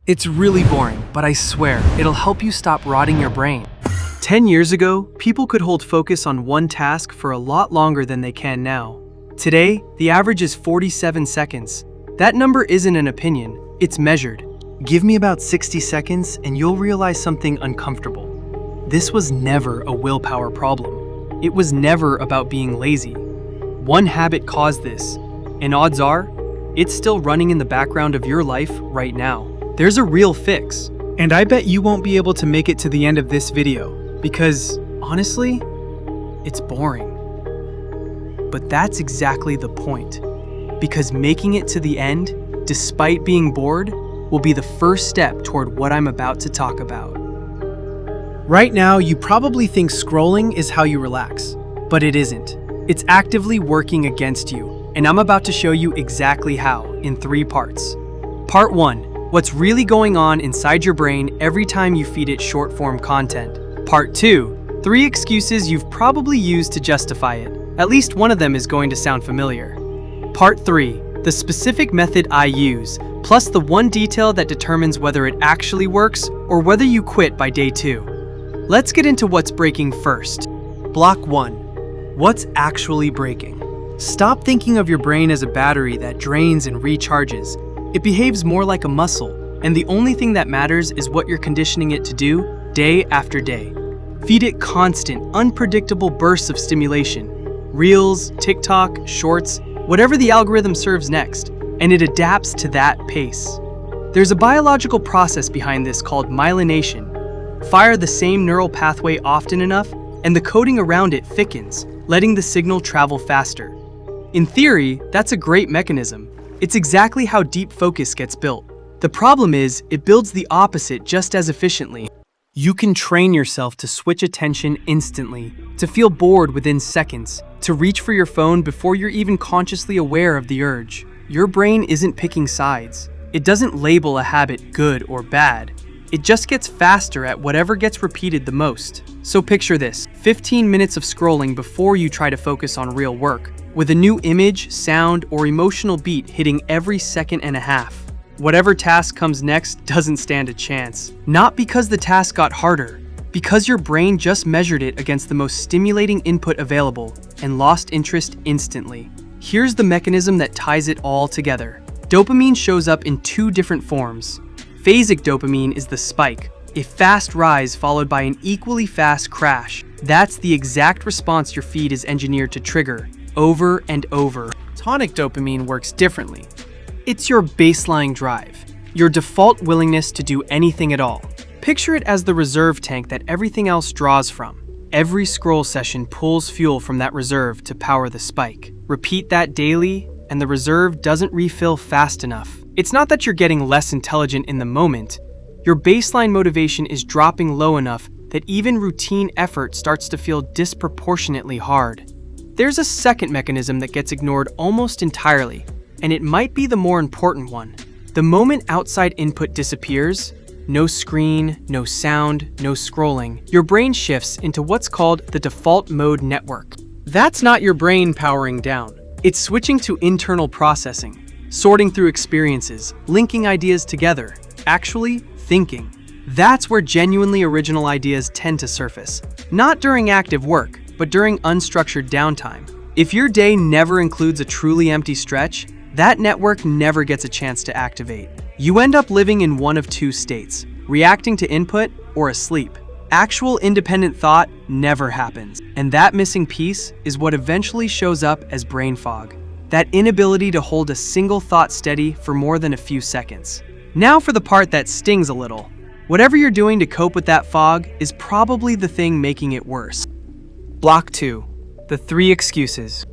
It's really boring, but I swear, it'll help you stop rotting your brain. 10 years ago, people could hold focus on one task for a lot longer than they can now. Today, the average is 47 seconds. That number isn't an opinion, it's measured. Give me about 60 seconds and you'll realize something uncomfortable. This was never a willpower problem. It was never about being lazy. One habit caused this, and odds are, it's still running in the background of your life right now. There's a real fix. And I bet you won't be able to make it to the end of this video, because, honestly, it's boring. But that's exactly the point. Because making it to the end, despite being bored, will be the first step toward what I'm about to talk about. Right now, you probably think scrolling is how you relax. But it isn't. It's actively working against you, and I'm about to show you exactly how, in 3 parts. Part 1. What's really going on inside your brain every time you feed it short-form content. Part 2. 3 excuses you've probably used to justify it. At least one of them is going to sound familiar. Part 3. The specific method I use, plus the one detail that determines whether it actually works or whether you quit by day 2. Let's get into what's breaking first. Block 1. What's actually breaking? Stop thinking of your brain as a battery that drains and recharges. It behaves more like a muscle, and the only thing that matters is what you're conditioning it to do day after day. Feed it constant, unpredictable bursts of stimulation. Reels, TikTok, shorts, whatever the algorithm serves next, and it adapts to that pace. There's a biological process behind this called myelination. Fire the same neural pathway often enough, and the coding around it thickens, letting the signal travel faster. In theory, that's a great mechanism. It's exactly how deep focus gets built. The problem is, it builds the opposite just as efficiently. You can train yourself to switch attention instantly, to feel bored within seconds, to reach for your phone before you're even consciously aware of the urge. Your brain isn't picking sides. It doesn't label a habit good or bad. It just gets faster at whatever gets repeated the most. So picture this, 15 minutes of scrolling before you try to focus on real work, with a new image, sound, or emotional beat hitting every second and a half. Whatever task comes next doesn't stand a chance. Not because the task got harder, because your brain just measured it against the most stimulating input available and lost interest instantly. Here's the mechanism that ties it all together. Dopamine shows up in 2 different forms. Phasic dopamine is the spike, a fast rise followed by an equally fast crash. That's the exact response your feed is engineered to trigger, over and over. Tonic dopamine works differently. It's your baseline drive, your default willingness to do anything at all. Picture it as the reserve tank that everything else draws from. Every scroll session pulls fuel from that reserve to power the spike. Repeat that daily, and the reserve doesn't refill fast enough. It's not that you're getting less intelligent in the moment. Your baseline motivation is dropping low enough that even routine effort starts to feel disproportionately hard. There's a second mechanism that gets ignored almost entirely, and it might be the more important one. The moment outside input disappears, no screen, no sound, no scrolling, your brain shifts into what's called the default mode network. That's not your brain powering down. It's switching to internal processing, sorting through experiences, linking ideas together, actually thinking. That's where genuinely original ideas tend to surface. Not during active work, but during unstructured downtime. If your day never includes a truly empty stretch, that network never gets a chance to activate. You end up living in one of 2 states, reacting to input or asleep. Actual independent thought never happens, and that missing piece is what eventually shows up as brain fog. That inability to hold a single thought steady for more than a few seconds. Now for the part that stings a little. Whatever you're doing to cope with that fog is probably the thing making it worse. Block 2. The 3 excuses.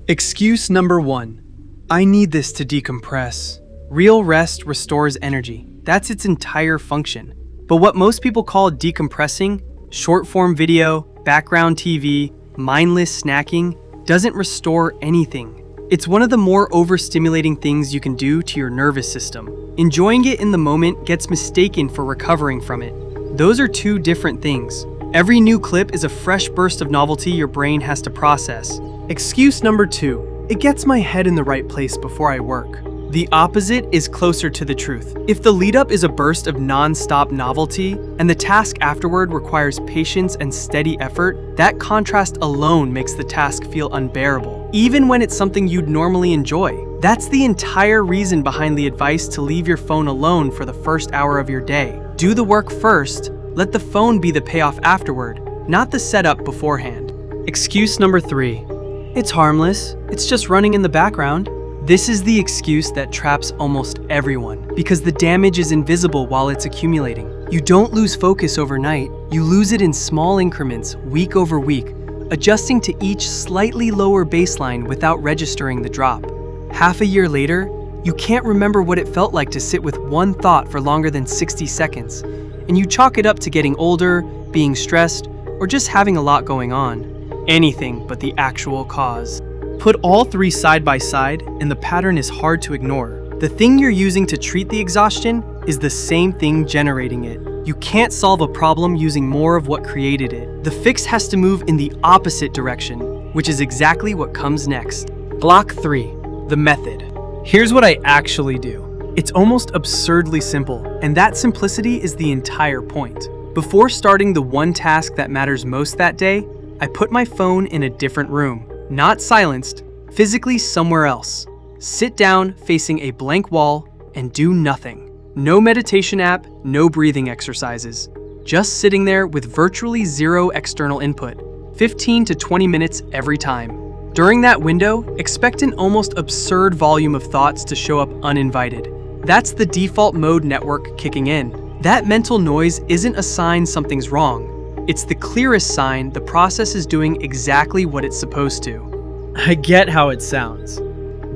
Excuse number 1. I need this to decompress. Real rest restores energy. That's its entire function. But what most people call decompressing, short-form video, background TV, mindless snacking, doesn't restore anything. It's one of the more overstimulating things you can do to your nervous system. Enjoying it in the moment gets mistaken for recovering from it. Those are 2 different things. Every new clip is a fresh burst of novelty your brain has to process. Excuse number 2. It gets my head in the right place before I work. The opposite is closer to the truth. If the lead-up is a burst of non-stop novelty, and the task afterward requires patience and steady effort, that contrast alone makes the task feel unbearable, even when it's something you'd normally enjoy. That's the entire reason behind the advice to leave your phone alone for the first hour of your day. Do the work first, let the phone be the payoff afterward, not the setup beforehand. Excuse number 3. It's harmless, it's just running in the background. This is the excuse that traps almost everyone, because the damage is invisible while it's accumulating. You don't lose focus overnight, you lose it in small increments, week over week, adjusting to each slightly lower baseline without registering the drop. Half a year later, you can't remember what it felt like to sit with one thought for longer than 60 seconds, and you chalk it up to getting older, being stressed, or just having a lot going on. Anything but the actual cause. Put all 3 side by side, and the pattern is hard to ignore. The thing you're using to treat the exhaustion is the same thing generating it. You can't solve a problem using more of what created it. The fix has to move in the opposite direction, which is exactly what comes next. Block 3. The method. Here's what I actually do. It's almost absurdly simple, and that simplicity is the entire point. Before starting the one task that matters most that day, I put my phone in a different room. Not silenced, physically somewhere else. Sit down facing a blank wall and do nothing. No meditation app, no breathing exercises. Just sitting there with virtually zero external input, 15 to 20 minutes every time. During that window, expect an almost absurd volume of thoughts to show up uninvited. That's the default mode network kicking in. That mental noise isn't a sign something's wrong. It's the clearest sign the process is doing exactly what it's supposed to. I get how it sounds.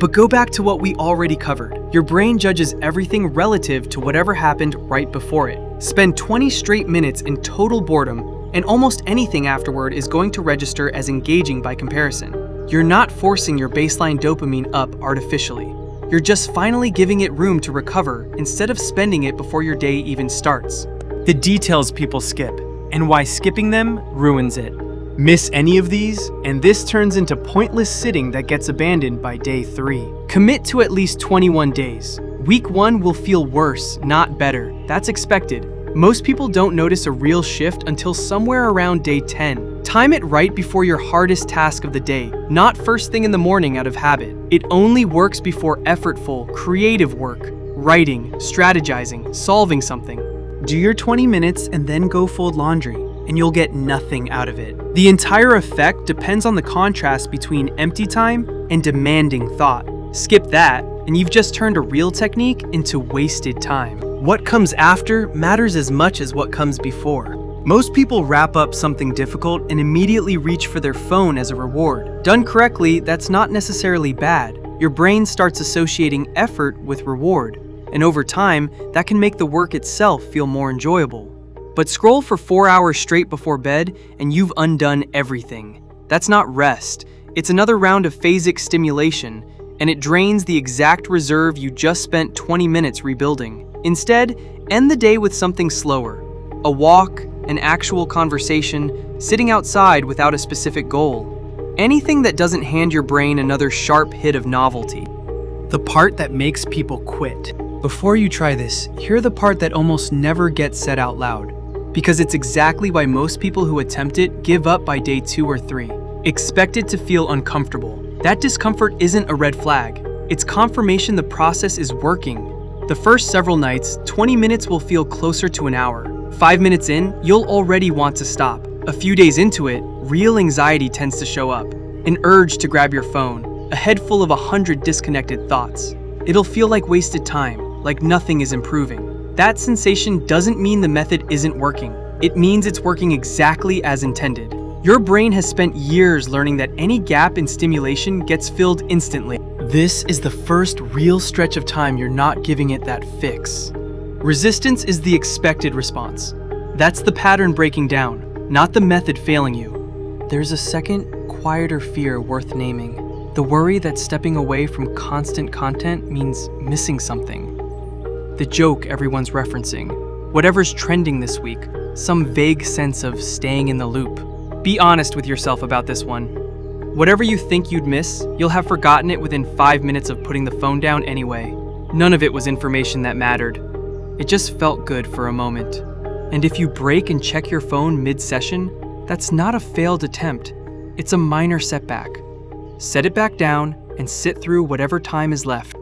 But go back to what we already covered. Your brain judges everything relative to whatever happened right before it. Spend 20 straight minutes in total boredom, and almost anything afterward is going to register as engaging by comparison. You're not forcing your baseline dopamine up artificially. You're just finally giving it room to recover instead of spending it before your day even starts. The details people skip, and why skipping them ruins it. Miss any of these, and this turns into pointless sitting that gets abandoned by day 3. Commit to at least 21 days. Week 1 will feel worse, not better. That's expected. Most people don't notice a real shift until somewhere around day 10. Time it right before your hardest task of the day, not first thing in the morning out of habit. It only works before effortful, creative work, writing, strategizing, solving something. Do your 20 minutes and then go fold laundry, and you'll get nothing out of it. The entire effect depends on the contrast between empty time and demanding thought. Skip that, and you've just turned a real technique into wasted time. What comes after matters as much as what comes before. Most people wrap up something difficult and immediately reach for their phone as a reward. Done correctly, that's not necessarily bad. Your brain starts associating effort with reward, and over time, that can make the work itself feel more enjoyable. But scroll for 4 hours straight before bed, and you've undone everything. That's not rest. It's another round of phasic stimulation, and it drains the exact reserve you just spent 20 minutes rebuilding. Instead, end the day with something slower. A walk, an actual conversation, sitting outside without a specific goal. Anything that doesn't hand your brain another sharp hit of novelty. The part that makes people quit. Before you try this, hear the part that almost never gets said out loud, because it's exactly why most people who attempt it give up by day 2 or 3. Expect it to feel uncomfortable. That discomfort isn't a red flag. It's confirmation the process is working. The first several nights, 20 minutes will feel closer to an hour. 5 minutes in, you'll already want to stop. A few days into it, real anxiety tends to show up. An urge to grab your phone, a head full of 100 disconnected thoughts. It'll feel like wasted time, like nothing is improving. That sensation doesn't mean the method isn't working. It means it's working exactly as intended. Your brain has spent years learning that any gap in stimulation gets filled instantly. This is the first real stretch of time you're not giving it that fix. Resistance is the expected response. That's the pattern breaking down, not the method failing you. There's a second, quieter fear worth naming. The worry that stepping away from constant content means missing something. The joke everyone's referencing, whatever's trending this week, some vague sense of staying in the loop. Be honest with yourself about this one. Whatever you think you'd miss, you'll have forgotten it within 5 minutes of putting the phone down anyway. None of it was information that mattered. It just felt good for a moment. And if you break and check your phone mid-session, that's not a failed attempt. It's a minor setback. Set it back down and sit through whatever time is left.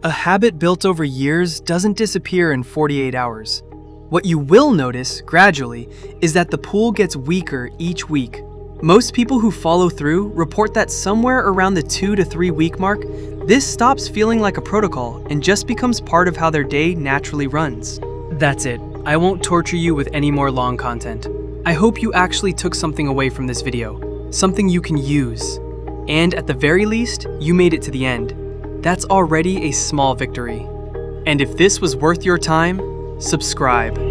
A habit built over years doesn't disappear in 48 hours. What you will notice, gradually, is that the pull gets weaker each week. Most people who follow through report that somewhere around the 2 to 3 week mark, this stops feeling like a protocol and just becomes part of how their day naturally runs. That's it. I won't torture you with any more long content. I hope you actually took something away from this video, something you can use. And at the very least, you made it to the end. That's already a small victory. And if this was worth your time, subscribe.